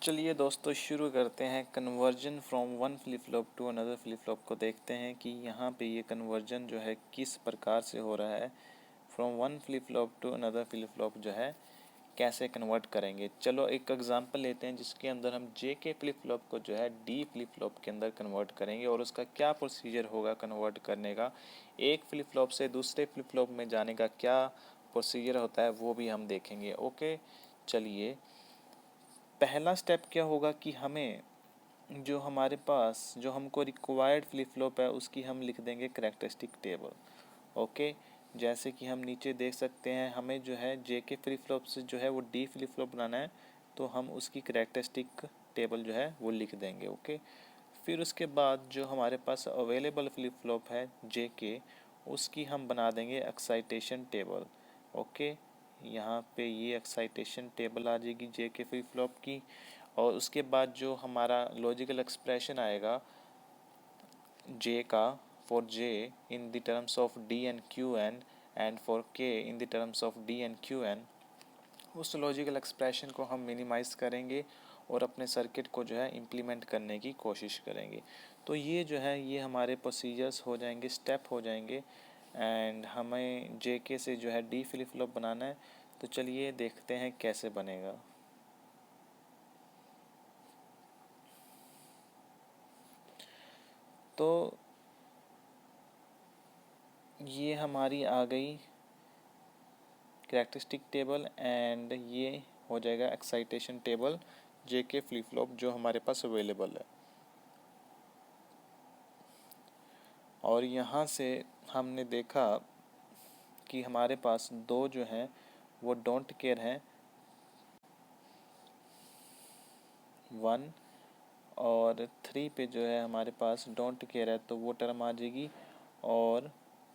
चलिए दोस्तों शुरू करते हैं। Conversion from one flip flop to another flip flop को देखते हैं कि यहाँ पे ये कन्वर्जन जो है किस प्रकार से हो रहा है। From one flip flop to another flip flop जो है कैसे कन्वर्ट करेंगे। चलो एक एग्जांपल लेते हैं जिसके अंदर हम जे के फ्लिप फ्लॉप को जो है डी फ्लिप फ्लॉप के अंदर कन्वर्ट करेंगे और उसका क्या प्रोसीजर होगा कन्वर्ट करने का। एक फ्लिप फ्लॉप से दूसरे फ्लिप फ्लॉप में जाने का क्या प्रोसीजर होता है वो भी हम देखेंगे। ओके चलिए, पहला स्टेप क्या होगा कि हमें जो हमारे पास जो हमको रिक्वायर्ड फ्लिप फ्लॉप है उसकी हम लिख देंगे करैक्टरिस्टिक टेबल। ओके, जैसे कि हम नीचे देख सकते हैं हमें जो है जे के फ्लिप फ्लॉप से जो है वो डी फ्लिप फ्लॉप बनाना है, तो हम उसकी करैक्टरिस्टिक टेबल जो है वो लिख देंगे। ओके, फिर उसके बाद जो हमारे पास अवेलेबल फ्लिप फ्लॉप है जे के, उसकी हम बना देंगे एक्साइटेशन टेबल। ओके, यहाँ पे ये एक्साइटेशन टेबल आ जाएगी जे के फ्लिप फ्लॉप की। और उसके बाद जो हमारा लॉजिकल एक्सप्रेशन आएगा जे का, for J in the terms of D and Q N and for K in the terms of D and Q N, उस लॉजिकल एक्सप्रेशन को हम मिनिमाइज़ करेंगे और अपने सर्किट को जो है इम्प्लीमेंट करने की कोशिश करेंगे। तो ये जो है ये हमारे प्रोसीजर्स हो जाएंगे, स्टेप हो जाएंगे। एंड हमें जेके से जो है डी फ्लिप फ्लॉप बनाना है, तो चलिए देखते हैं कैसे बनेगा। तो ये हमारी आ गई कैरेक्टरिस्टिक टेबल एंड ये हो जाएगा excitation table JK flip flop जो हमारे पास अवेलेबल है। और यहाँ से हमने देखा कि हमारे पास दो जो हैं वो डोंट केयर हैं, 1 और 3 पे जो है हमारे पास डोंट केयर है तो वो टर्म आ जाएगी, और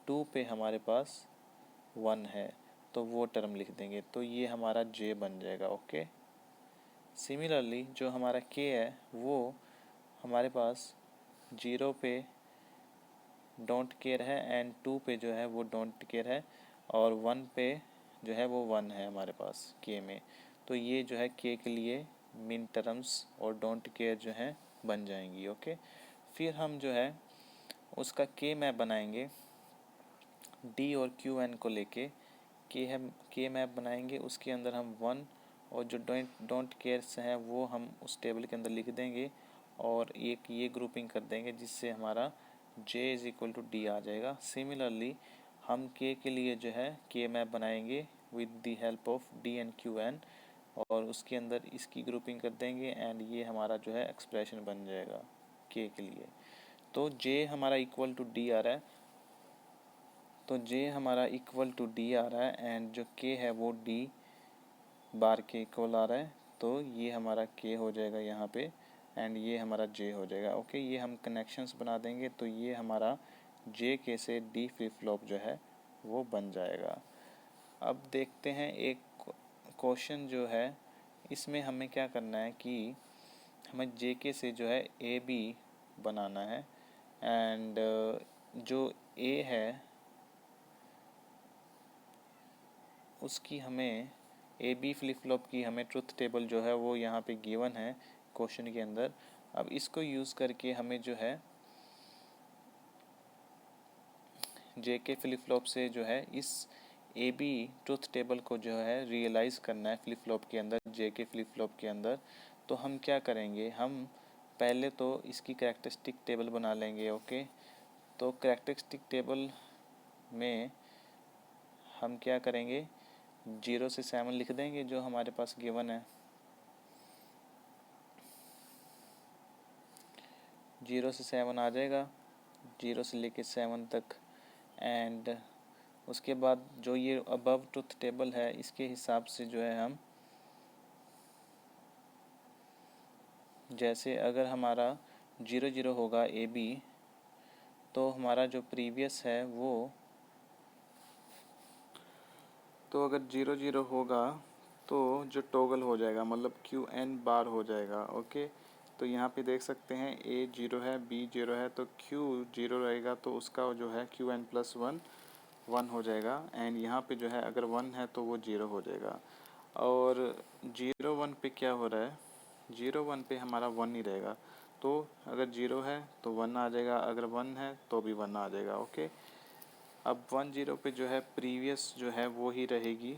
2 पे हमारे पास 1 है तो वो टर्म लिख देंगे, तो ये हमारा जे बन जाएगा। ओके, सिमिलरली जो हमारा के है वो हमारे पास 0 पे डोंट केयर है एंड 2 पे जो है वो डोंट केयर है, और 1 पे जो है वो 1 है हमारे पास के में। तो ये जो है के लिए मिन टर्म्स और डोंट केयर जो है बन जाएंगी। ओके, फिर हम जो है उसका के मैप बनाएंगे डी और क्यू एन को लेके। हम के मैप बनाएंगे, उसके अंदर हम 1 और जो डोंट केयर्स हैं वो हम उस टेबल के अंदर लिख देंगे और एक ये ग्रुपिंग कर देंगे जिससे हमारा J is equal to D आ जाएगा। सिमिलरली हम के लिए जो है के मैप बनाएंगे with the help of D and Q N, और उसके अंदर इसकी ग्रुपिंग कर देंगे एंड ये हमारा जो है एक्सप्रेशन बन जाएगा के लिए। तो J हमारा इक्वल टू डी आ रहा है, तो J हमारा इक्वल टू डी आ रहा है एंड जो K है वो D बार के इक्वल आ रहा है, तो ये हमारा K हो जाएगा यहाँ पे एंड ये हमारा J हो जाएगा। ओके, ये हम कनेक्शंस बना देंगे तो ये हमारा JK से D फ्लिप फ्लॉप जो है वो बन जाएगा। अब देखते हैं एक क्वेश्चन जो है, इसमें हमें क्या करना है कि हमें JK से जो है AB बनाना है एंड जो A है उसकी हमें ए बी फ्लिप फ्लॉप की हमें ट्रुथ टेबल जो है वो यहाँ पे गिवन है क्वेश्चन के अंदर। अब इसको यूज़ करके हमें जो है जे के फ्लिप फ्लॉप से जो है इस ए बी ट्रुथ टेबल को जो है रियलाइज़ करना है फ्लिप फ्लॉप के अंदर, जे के फ्लिप फ्लॉप के अंदर। तो हम क्या करेंगे, हम पहले तो इसकी कैरेक्टरिस्टिक टेबल बना लेंगे। ओके, तो कैरेक्टरिस्टिक टेबल में हम क्या करेंगे, 0 से 7 लिख देंगे जो हमारे पास गिवन है। 0 से 7 आ जाएगा, 0 से लेके 7 तक। एंड उसके बाद जो ये अबव ट्रुथ टेबल है इसके हिसाब से जो है हम, जैसे अगर हमारा 0 होगा ए बी, तो हमारा जो प्रीवियस है वो, तो अगर 0 होगा तो जो टॉगल हो जाएगा मतलब क्यू एन बार हो जाएगा। ओके, तो यहाँ पे देख सकते हैं ए 0 है, बी 0 है, तो क्यू 0 रहेगा तो उसका जो है क्यू एन प्लस 1 1 हो जाएगा। एंड यहाँ पे जो है अगर 1 है तो वो 0 हो जाएगा। और 0 1 पे क्या हो रहा है, 0 1 पे हमारा 1 ही रहेगा, तो अगर 0 है तो 1 आ जाएगा, अगर 1 है तो भी 1 आ जाएगा। ओके, अब 1 0 पे जो है प्रीवियस जो है वो ही रहेगी,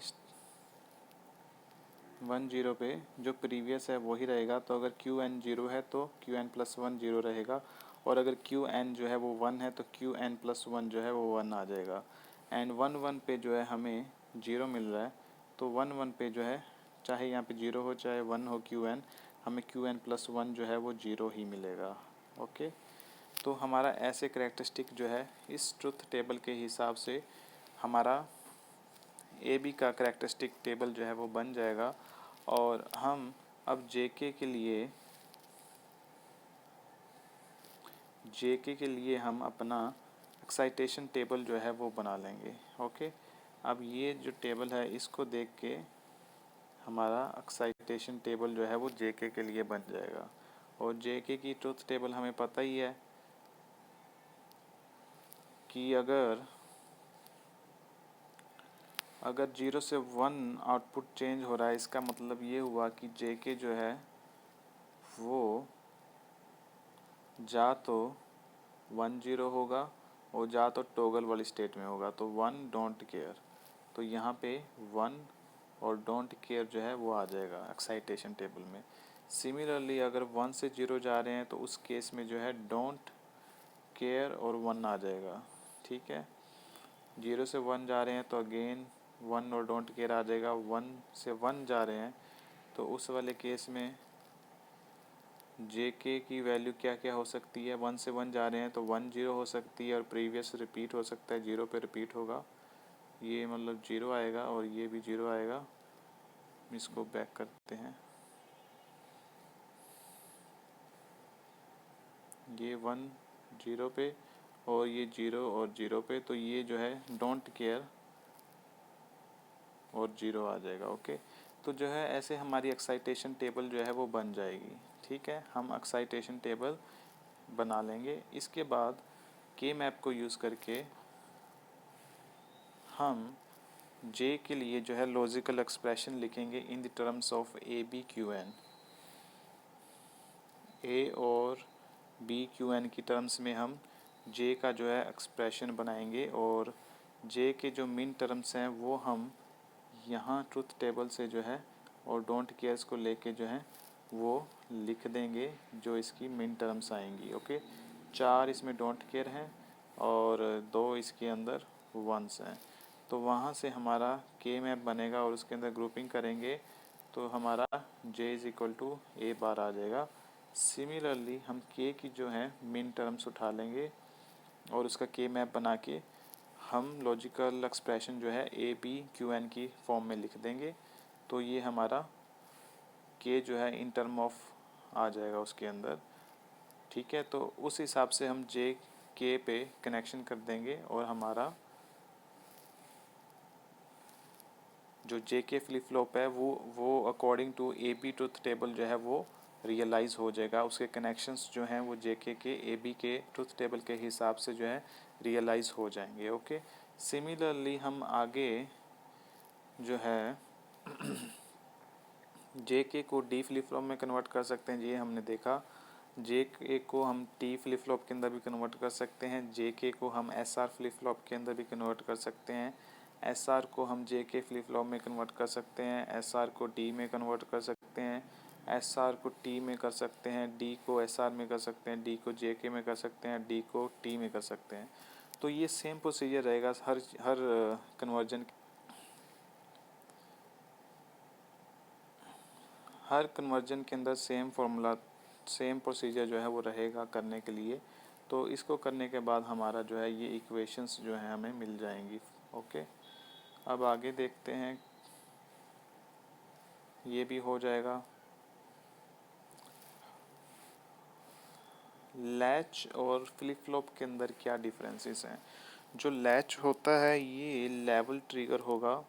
1 0 पे जो प्रीवियस है वो ही रहेगा। तो अगर क्यू एन 0 है तो क्यू एन प्लस 1 0 रहेगा, और अगर क्यू एन जो है वो 1 है तो क्यू एन प्लस 1 जो है वो 1 आ जाएगा। एंड 1 1 पे जो है हमें 0 मिल रहा है, तो 1 1 पे जो है चाहे यहाँ पे 0 हो चाहे 1 हो क्यू एन, हमें क्यू एन प्लस 1 जो है वो 0 ही मिलेगा। ओके, तो हमारा ऐसे करैक्टरिस्टिक जो है इस ट्रुथ टेबल के हिसाब से हमारा ए बी का करैक्टरिस्टिक टेबल जो है वो बन जाएगा। और हम अब जेके के लिए हम अपना एक्साइटेशन टेबल जो है वो बना लेंगे। ओके, अब ये जो टेबल है इसको देख के हमारा एक्साइटेशन टेबल जो है वो जेके के लिए बन जाएगा। और जेके की ट्रुथ टेबल हमें पता ही है कि अगर 0 से 1 आउटपुट चेंज हो रहा है, इसका मतलब ये हुआ कि जेके जो है वो जा तो 1 0 होगा और जा तो टॉगल वाली स्टेट में होगा, तो 1 डोंट केयर, तो यहाँ पे 1 और डोंट केयर जो है वो आ जाएगा एक्साइटेशन टेबल में। सिमिलरली अगर 1 से 0 जा रहे हैं तो उस केस में जो है डोंट केयर और 1 आ जाएगा। ठीक है, 0 से 1 जा रहे हैं तो अगेन 1 और डोंट केयर आ जाएगा। 1 से 1 जा रहे हैं तो उस वाले केस में जेके की वैल्यू क्या क्या हो सकती है, 1 से 1 जा रहे हैं तो 1 0 हो सकती है और प्रीवियस रिपीट हो सकता है, 0 पे रिपीट होगा, ये मतलब 0 आएगा और ये भी 0 आएगा। इसको बैक करते हैं, ये 1 0 पे और ये 0 और 0 पे, तो ये जो है डोंट केयर और 0 आ जाएगा। ओके, तो जो है ऐसे हमारी एक्साइटेशन टेबल जो है वो बन जाएगी। ठीक है, हम एक्साइटेशन टेबल बना लेंगे। इसके बाद के मैप को यूज़ करके हम जे के लिए जो है लॉजिकल एक्सप्रेशन लिखेंगे in the terms of A B Q N. A और बी क्यू एन की टर्म्स में हम जे का जो है एक्सप्रेशन बनाएंगे, और जे के जो मिन टर्म्स हैं वो हम यहाँ ट्रुथ टेबल से जो है और डोंट केयर्स को लेके जो है वो लिख देंगे जो इसकी मिन टर्म्स आएंगी। ओके, 4 इसमें डोंट केयर हैं और 2 इसके अंदर वंस हैं, तो वहाँ से हमारा के मैप बनेगा और उसके अंदर ग्रुपिंग करेंगे तो हमारा j इज़ इक्वल टू ए बार आ जाएगा। सिमिलरली हम के की जो है मिन टर्म्स उठा लेंगे और उसका के मैप बना के हम लॉजिकल एक्सप्रेशन जो है ए बी क्यू एन की फॉर्म में लिख देंगे, तो ये हमारा के जो है इन टर्म ऑफ आ जाएगा उसके अंदर। ठीक है, तो उस हिसाब से हम जे के पे कनेक्शन कर देंगे और हमारा जो जे के फ्लिप फ्लॉप है वो according to A B truth table जो है वो रियलाइज़ हो जाएगा। उसके कनेक्शंस जो हैं वो जे के ए बी के ट्रुथ टेबल के हिसाब से जो है रियलाइज़ हो जाएंगे। ओके, सिमिलरली हम आगे जो है जे के को डी फ्लिप फ्लॉप में कन्वर्ट कर सकते हैं, ये हमने देखा। जे के को हम टी फ्लिप फ्लॉप के अंदर भी कन्वर्ट कर सकते हैं, जे के को हम एस आर फ्लिप फ्लॉप के अंदर भी कन्वर्ट कर सकते हैं, एस आर को हम जे के फ्लिप फ्लॉप में कन्वर्ट कर सकते हैं, एस आर को डी में कन्वर्ट कर सकते हैं, एस आर को टी में कर सकते हैं, डी को एस आर में कर सकते हैं, डी को जे के में कर सकते हैं, डी को टी में कर सकते हैं। तो ये सेम प्रोसीजर रहेगा हर कन्वर्जन के अंदर सेम फॉर्मूला सेम प्रोसीजर जो है वो रहेगा करने के लिए। तो इसको करने के बाद हमारा जो है ये इक्वेशंस जो है हमें मिल जाएंगी। ओके, अब आगे देखते हैं, ये भी हो जाएगा। लैच और फ्लिप फ्लॉप के अंदर क्या डिफरेंसेस हैं? जो लैच होता है ये लेवल ट्रिगर होगा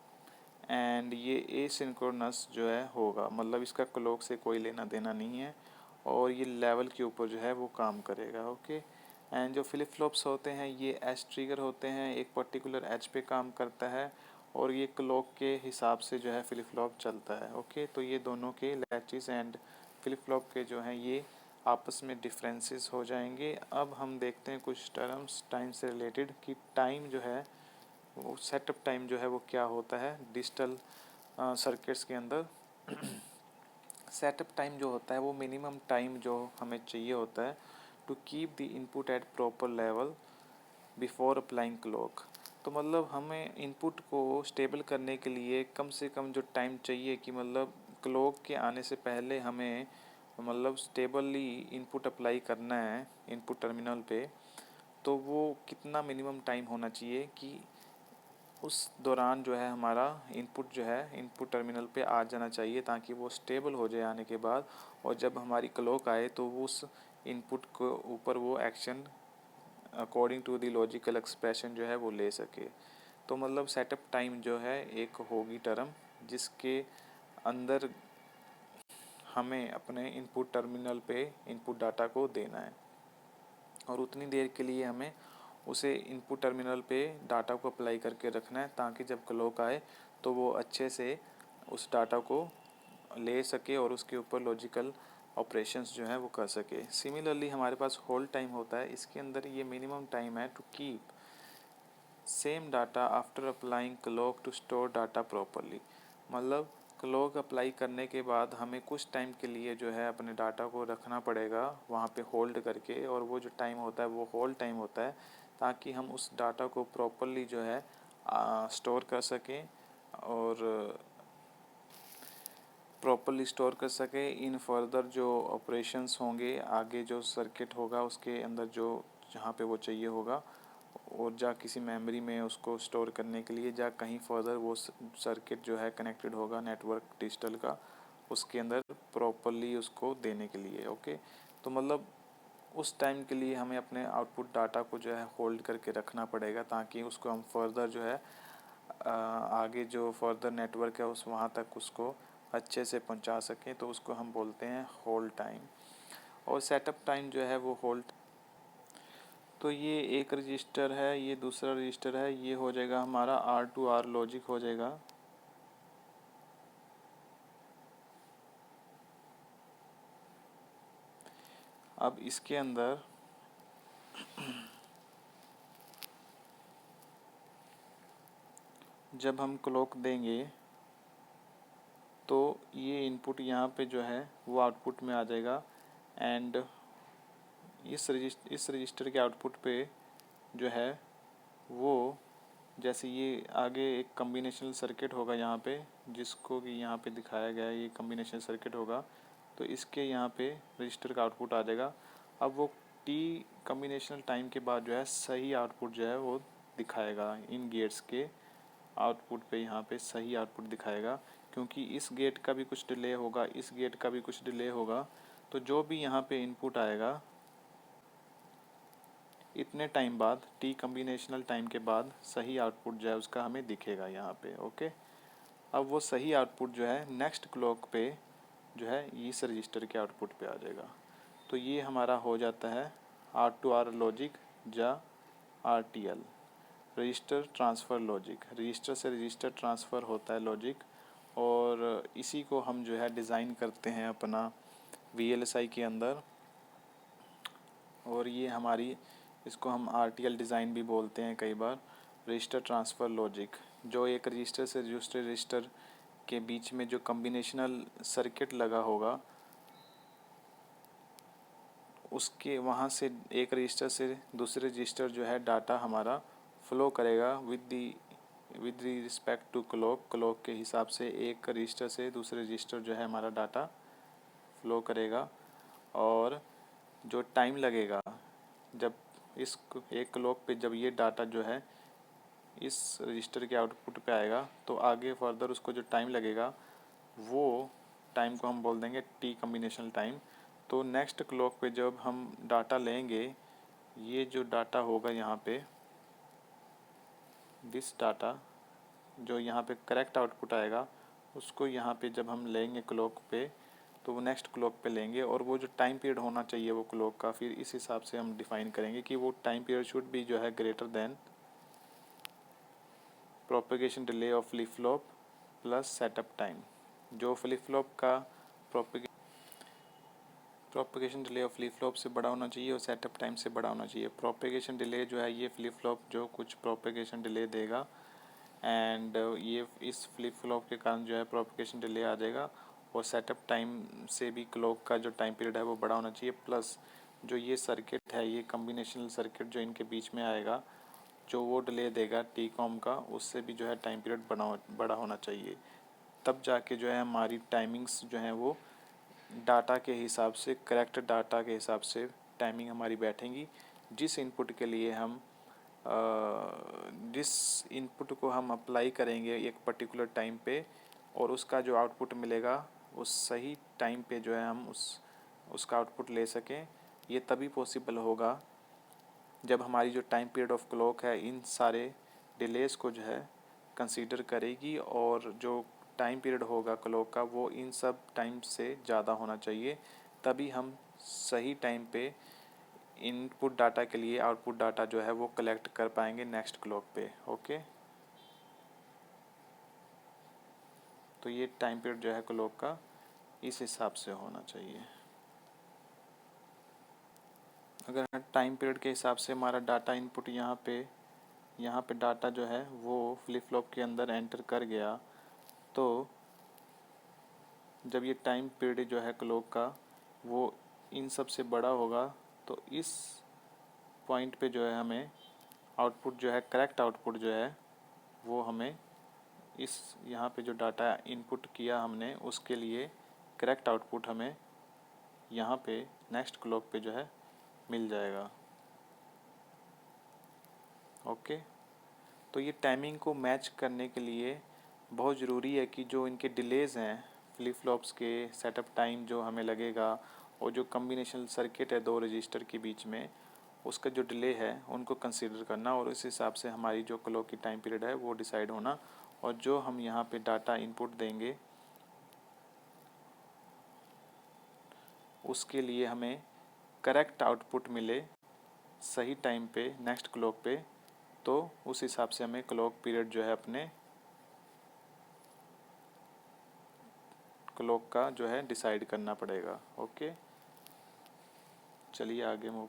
एंड ये एसिंक्रोनस जो है होगा, मतलब इसका क्लॉक से कोई लेना देना नहीं है और ये लेवल के ऊपर जो है वो काम करेगा। ओके, एंड जो फ्लिप फ्लॉप्स होते हैं ये एज ट्रिगर होते हैं, एक पर्टिकुलर एज पे काम करता है और ये क्लॉक के हिसाब से जो है फ्लिप फ्लॉप चलता है। ओके, तो ये दोनों के लैचेस एंड फ्लिप फ्लॉप के जो हैं ये आपस में डिफरेंसेस हो जाएंगे। अब हम देखते हैं कुछ टर्म्स टाइम से रिलेटेड कि टाइम जो है वो सेटअप टाइम जो है वो क्या होता है डिजिटल सर्किट्स के अंदर। सेटअप टाइम जो होता है वो मिनिमम टाइम जो हमें चाहिए होता है to keep the input at proper level before applying clock. तो मतलब हमें इनपुट को स्टेबल करने के लिए कम से कम जो टाइम चाहिए कि मतलब क्लॉक के आने से पहले हमें मतलब स्टेबली इनपुट अप्लाई करना है इनपुट टर्मिनल पे, तो वो कितना मिनिमम टाइम होना चाहिए कि उस दौरान जो है हमारा इनपुट जो है इनपुट टर्मिनल पे आ जाना चाहिए ताकि वो स्टेबल हो जाए आने के बाद, और जब हमारी क्लॉक आए तो वो उस इनपुट को ऊपर वो action according to the logical expression जो है वो ले सके। तो मतलब सेटअप टाइम जो है एक होगी टर्म जिसके अंदर हमें अपने इनपुट टर्मिनल पे इनपुट डाटा को देना है और उतनी देर के लिए हमें उसे इनपुट टर्मिनल पे डाटा को अप्लाई करके रखना है ताकि जब क्लॉक आए तो वो अच्छे से उस डाटा को ले सके और उसके ऊपर लॉजिकल ऑपरेशंस जो है वो कर सके। सिमिलरली हमारे पास होल्ड टाइम होता है, इसके अंदर ये मिनिमम टाइम है to keep same data after applying clock to store data properly. मतलब क्लॉक अप्लाई करने के बाद हमें कुछ टाइम के लिए जो है अपने डाटा को रखना पड़ेगा वहाँ पे होल्ड करके, और वो जो टाइम होता है वो होल्ड टाइम होता है ताकि हम उस डाटा को प्रॉपरली जो है स्टोर कर सकें और प्रॉपरली स्टोर कर सके इन फर्दर जो ऑपरेशंस होंगे आगे जो सर्किट होगा उसके अंदर जो जहाँ पे वो चाहिए होगा, और जा किसी मेमोरी में उसको स्टोर करने के लिए जा कहीं फर्दर वो सर्किट जो है कनेक्टेड होगा नेटवर्क डिजिटल का उसके अंदर प्रॉपरली उसको देने के लिए। ओके, तो मतलब उस टाइम के लिए हमें अपने आउटपुट डाटा को जो है होल्ड करके रखना पड़ेगा ताकि उसको हम फर्दर जो है आगे जो फर्दर नेटवर्क है उस वहाँ तक उसको अच्छे से पहुँचा सकें, तो उसको हम बोलते हैं होल्ड टाइम। और सेटअप टाइम जो है वो होल्ड, तो ये एक रजिस्टर है, ये दूसरा रजिस्टर है, ये हो जाएगा हमारा R2R लॉजिक हो जाएगा। अब इसके अंदर जब हम क्लॉक देंगे तो ये इनपुट यहाँ पे जो है वो आउटपुट में आ जाएगा, एंड इस रजिस्टर के आउटपुट पे जो है वो जैसे ये आगे एक कम्बिनेशनल सर्किट होगा यहाँ पे जिसको कि यहाँ पे दिखाया गया है, ये कम्बिनेशनल सर्किट होगा तो इसके यहाँ पे रजिस्टर का आउटपुट आ जाएगा। अब वो टी कम्बिनेशनल टाइम के बाद जो है सही आउटपुट जो है वो दिखाएगा, इन गेट्स के आउटपुट पे यहाँ पे सही आउटपुट दिखाएगा, क्योंकि इस गेट का भी कुछ डिले होगा, इस गेट का भी कुछ डिले होगा, तो जो भी यहाँ पे इनपुट आएगा इतने टाइम बाद टी कम्बिनेशनल टाइम के बाद सही आउटपुट जो है उसका हमें दिखेगा यहाँ पे। ओके, अब वो सही आउटपुट जो है नेक्स्ट क्लॉक पे जो है इस रजिस्टर के आउटपुट पे आ जाएगा। तो ये हमारा हो जाता है R2R लॉजिक या RTL, register transfer logic. Register से रजिस्टर ट्रांसफ़र होता है लॉजिक, और इसी को हम जो है डिज़ाइन करते हैं अपना VLSI के अंदर, और ये हमारी इसको हम RTL डिज़ाइन भी बोलते हैं कई बार, रजिस्टर ट्रांसफ़र लॉजिक, जो एक रजिस्टर से दूसरे रजिस्टर के बीच में जो कम्बिनेशनल सर्किट लगा होगा उसके वहाँ से एक रजिस्टर से दूसरे रजिस्टर जो है डाटा हमारा फ़्लो करेगा विद रिस्पेक्ट टू क्लॉक के हिसाब से एक रजिस्टर से दूसरे रजिस्टर जो है हमारा डाटा फ़्लो करेगा। और जो टाइम लगेगा जब इस एक क्लॉक पे जब ये डाटा जो है इस रजिस्टर के आउटपुट पे आएगा तो आगे फर्दर उसको जो टाइम लगेगा वो टाइम को हम बोल देंगे टी कम्बिनेशनल टाइम। तो नेक्स्ट क्लॉक पे जब हम डाटा लेंगे, ये जो डाटा होगा यहाँ पे दिस डाटा जो यहाँ पे करेक्ट आउटपुट आएगा उसको यहाँ पे जब हम लेंगे क्लॉक पे तो वो नेक्स्ट क्लॉक पे लेंगे, और वो जो टाइम पीरियड होना चाहिए वो क्लॉक का फिर इस हिसाब से हम डिफ़ाइन करेंगे कि वो टाइम पीरियड शुड भी जो है greater than propagation delay of flip flop plus setup time. जो फ्लिप फ्लॉप का propagation delay of flip flop से बड़ा होना चाहिए और सेटअप टाइम से बड़ा होना चाहिए। प्रोपेगेशन डिले जो है ये फ्लिप फ्लॉप जो कुछ प्रोपेगेशन डिले देगा एंड ये इस फ्लिप फ्लॉप के कारण जो है प्रोपेगेशन डिले आ जाएगा और सेटअप टाइम से भी क्लॉक का जो टाइम पीरियड है वो बड़ा होना चाहिए। प्लस जो ये सर्किट है, ये कॉम्बिनेशनल सर्किट जो इनके बीच में आएगा, जो वो डिले देगा टी कॉम का, उससे भी जो है टाइम पीरियड बड़ा होना चाहिए। तब जाके जो है हमारी टाइमिंग्स जो हैं वो डाटा के हिसाब से, करेक्ट डाटा के हिसाब से टाइमिंग हमारी बैठेंगी। जिस इनपुट के लिए हम जिस इनपुट को हम अप्लाई करेंगे एक पर्टिकुलर टाइम पे और उसका जो आउटपुट मिलेगा उस सही टाइम पे जो है हम उसका आउटपुट ले सकें। ये तभी पॉसिबल होगा जब हमारी जो टाइम पीरियड ऑफ क्लॉक है इन सारे डिलेस को जो है कंसीडर करेगी और जो टाइम पीरियड होगा क्लॉक का वो इन सब टाइम से ज़्यादा होना चाहिए। तभी हम सही टाइम पे इनपुट डाटा के लिए आउटपुट डाटा जो है वो कलेक्ट कर पाएंगे नेक्स्ट क्लॉक पे। ओके, तो ये टाइम पीरियड जो है क्लॉक का इस हिसाब से होना चाहिए। अगर टाइम पीरियड के हिसाब से हमारा डाटा इनपुट यहाँ पे डाटा जो है वो फ्लिप फ्लॉप के अंदर एंटर कर गया, तो जब ये टाइम पीरियड जो है क्लॉक का वो इन सब से बड़ा होगा तो इस पॉइंट पे जो है हमें आउटपुट जो है, करेक्ट आउटपुट जो है वो हमें इस यहाँ पे जो डाटा इनपुट किया हमने उसके लिए करेक्ट आउटपुट हमें यहाँ पे नेक्स्ट क्लॉक पे जो है मिल जाएगा। ओके, तो ये टाइमिंग को मैच करने के लिए बहुत ज़रूरी है कि जो इनके डिलेज़ हैं फ्लिप फ्लॉप्स के, सेटअप टाइम जो हमें लगेगा और जो कॉम्बिनेशनल सर्किट है दो रजिस्टर के बीच में, उसका जो डिले है उनको कंसीडर करना और उस हिसाब से हमारी जो क्लॉक की टाइम पीरियड है वो डिसाइड होना। और जो हम यहाँ पे डाटा इनपुट देंगे उसके लिए हमें करेक्ट आउटपुट मिले सही टाइम पे नेक्स्ट क्लॉक पे, तो उस हिसाब से हमें क्लॉक पीरियड जो है अपने क्लॉक का जो है डिसाइड करना पड़ेगा। ओके, चलिए आगे मूव